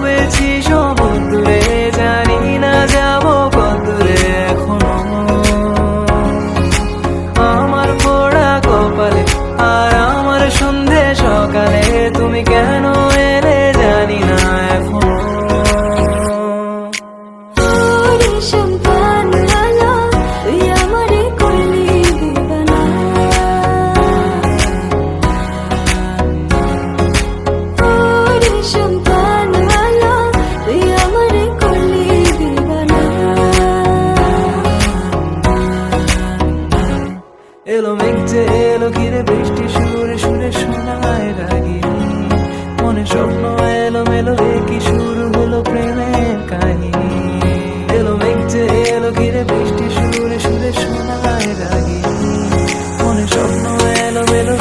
ডুবেছি সমুদ্রে, জানি না যাব কতদূরে এখনো। আমার পোড়া কপালে আর আমার সন্ধে সকালে তুমি কেন এলে জানি না এখনো। এলো মেঘ যে এলো ঘিরে বৃষ্টি সুরে সুরে শোনায় রাগিনী, মনে স্বপ্ন এলো মেলো কি শুরু হলো প্রেমের কাহিনী। এলো মেঘ যে এলো ঘিরে বৃষ্টি সুরে সুরে শোনায় রাগিনী, মনে স্বপ্ন এলো মেলো